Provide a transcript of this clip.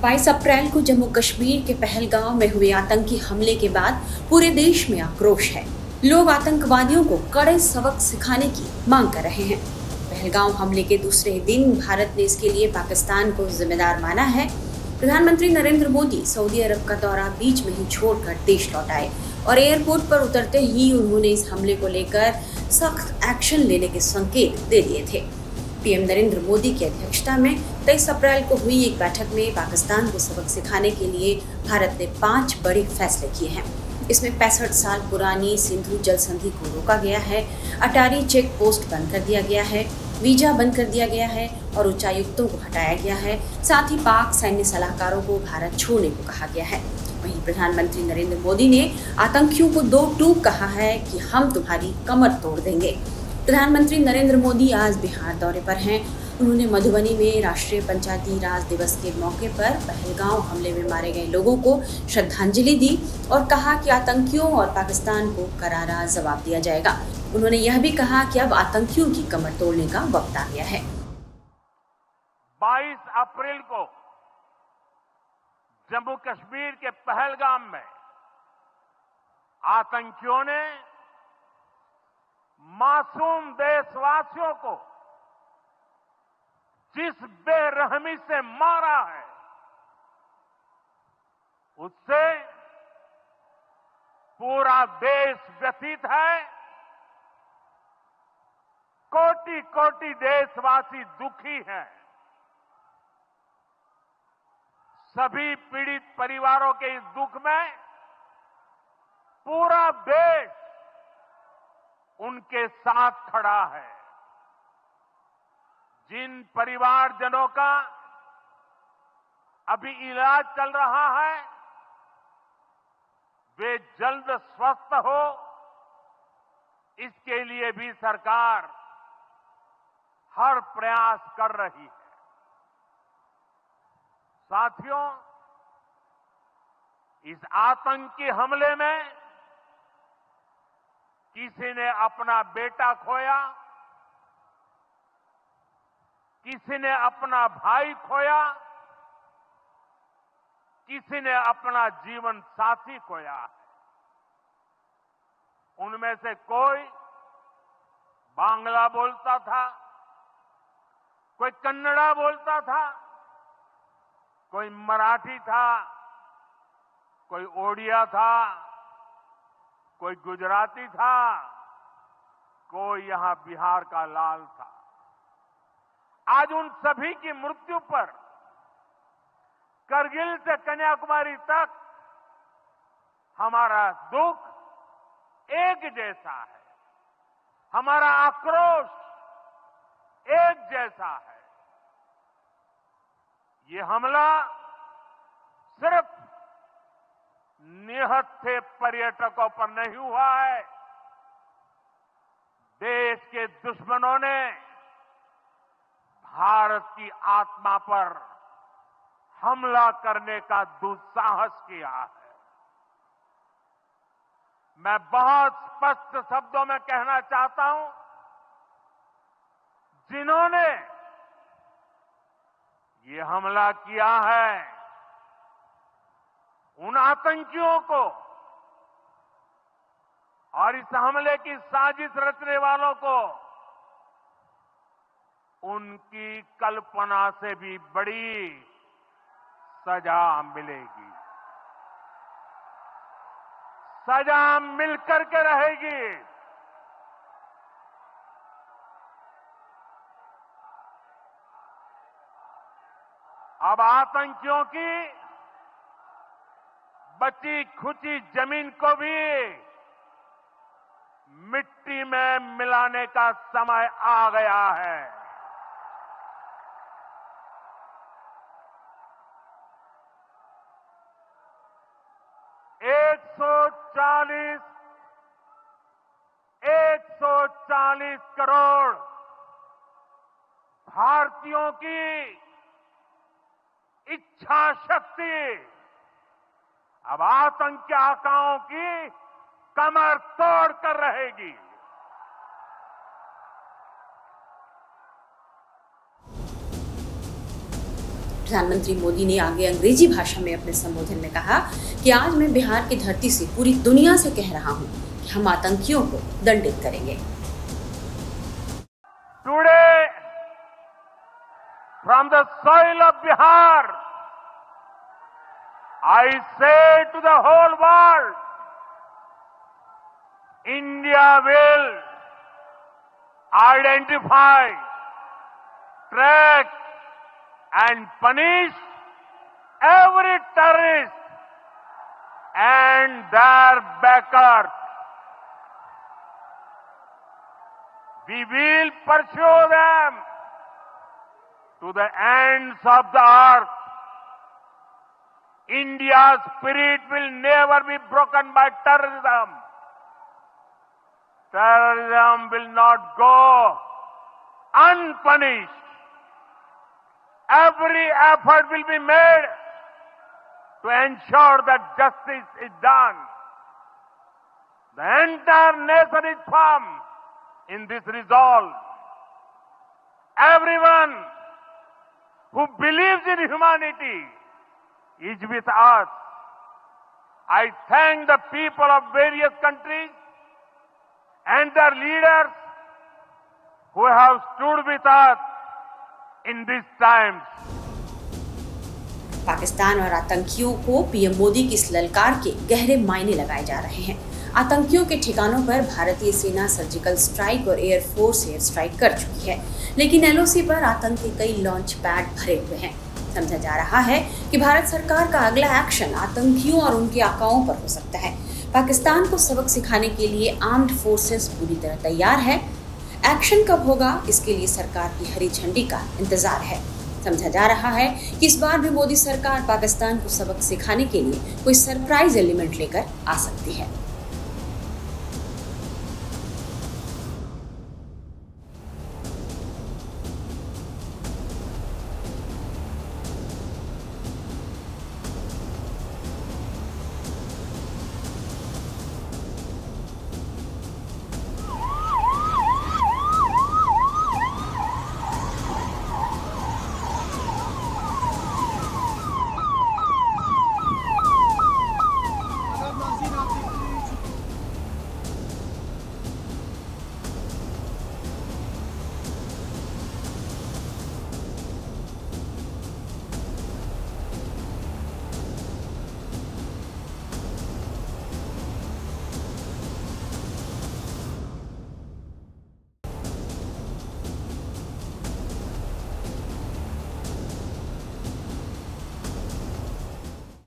22 अप्रैल को जम्मू कश्मीर के पहलगांव में हुए आतंकी हमले के बाद पूरे देश में आक्रोश है। लोग आतंकवादियों को कड़े सबक सिखाने की मांग कर रहे हैं। पहलगांव हमले के दूसरे दिन भारत ने इसके लिए पाकिस्तान को जिम्मेदार माना है। प्रधानमंत्री नरेंद्र मोदी सऊदी अरब का दौरा बीच में ही छोड़कर देश लौट आए और एयरपोर्ट पर उतरते ही उन्होंने इस हमले को लेकर सख्त एक्शन लेने के संकेत दे दिए थे। पीएम नरेंद्र मोदी की अध्यक्षता में 23 अप्रैल को हुई एक बैठक में पाकिस्तान को सबक सिखाने के लिए भारत ने 5 बड़े फैसले किए हैं। इसमें 65 साल पुरानी सिंधु जल संधि को रोका गया है, अटारी चेक पोस्ट बंद कर दिया गया है, वीजा बंद कर दिया गया है और उच्चायुक्तों को हटाया गया है। साथ ही पाक सैन्य सलाहकारों को भारत छोड़ने को कहा गया है। वहीं प्रधानमंत्री नरेंद्र मोदी ने आतंकियों को दो टूक कहा है कि हम तुम्हारी कमर तोड़ देंगे। प्रधानमंत्री नरेंद्र मोदी आज बिहार दौरे पर हैं। उन्होंने मधुबनी में राष्ट्रीय पंचायती राज दिवस के मौके पर पहलगांव हमले में मारे गए लोगों को श्रद्धांजलि दी और कहा कि आतंकियों और पाकिस्तान को करारा जवाब दिया जाएगा। उन्होंने यह भी कहा कि अब आतंकियों की कमर तोड़ने का वक्त आ गया है। 22 अप्रैल को जम्मू कश्मीर के पहलगाम में आतंकियों ने मासूम देशवासियों को जिस बेरहमी से मारा है, उससे पूरा देश व्यथित है। कोटि कोटि देशवासी दुखी हैं। सभी पीड़ित परिवारों के इस दुख में पूरा देश उनके साथ खड़ा है। जिन परिवारजनों का अभी इलाज चल रहा है, वे जल्द स्वस्थ हो, इसके लिए भी सरकार हर प्रयास कर रही है। साथियों, इस आतंकी हमले में किसी ने अपना बेटा खोया, किसी ने अपना भाई खोया, किसी ने अपना जीवन साथी खोया है। उनमें से कोई बांग्ला बोलता था, कोई कन्नड़ा बोलता था, कोई मराठी था, कोई ओडिया था, कोई गुजराती था, कोई यहां बिहार का लाल था। आज उन सभी की मृत्यु पर करगिल से कन्याकुमारी तक हमारा दुख एक जैसा है, हमारा आक्रोश एक जैसा है। ये हमला सिर्फ निहत्थे पर्यटकों पर नहीं हुआ है। देश के दुश्मनों ने भारत की आत्मा पर हमला करने का दुस्साहस किया है। मैं बहुत स्पष्ट शब्दों में कहना चाहता हूं, जिन्होंने ये हमला किया है, उन आतंकियों को और इस हमले की साजिश रचने वालों को उनकी कल्पना से भी बड़ी सजा मिलेगी। सजा मिलकर के रहेगी। अब आतंकियों की बची खुची जमीन को भी मिट्टी में मिलाने का समय आ गया है। एक सौ चालीस करोड़ भारतीयों की इच्छा शक्ति अब आतंकी आकाओं की कमर तोड़ कर रहेगी। प्रधानमंत्री मोदी ने आगे अंग्रेजी भाषा में अपने संबोधन में कहा कि आज मैं बिहार की धरती से पूरी दुनिया से कह रहा हूं कि हम आतंकियों को दंडित करेंगे। Today, from the soil of Bihar, I say to the whole world, India will identify, track and punish every terrorist and their backers. We will pursue them to the ends of the earth. India's spirit will never be broken by terrorism. Terrorism will not go unpunished. Every effort will be made to ensure that justice is done. The entire nation is firm in this resolve. Everyone who believes in humanity is with us. I thank the people of various countries and their leaders who have stood with us in these times. Pakistan और आतंकियों को PM Modi की इस ललकार के गहरे मायने लगाए जा रहे हैं। आतंकियों के ठिकानों पर भारतीय सेना सर्जिकल स्ट्राइक और एयरफोर्स एयर स्ट्राइक कर चुकी है, लेकिन एलओसी पर आतंक के कई लॉन्च पैड भरे हुए हैं। समझा जा रहा है कि भारत सरकार का अगला एक्शन आतंकियों और उनके आकाओं पर हो सकता है। पाकिस्तान को सबक सिखाने के लिए आर्म्ड फोर्सेस पूरी तरह तैयार है। एक्शन कब होगा, इसके लिए सरकार की हरी झंडी का इंतजार है। समझा जा रहा है कि इस बार भी मोदी सरकार पाकिस्तान को सबक सिखाने के लिए कोई सरप्राइज एलिमेंट लेकर आ सकती है।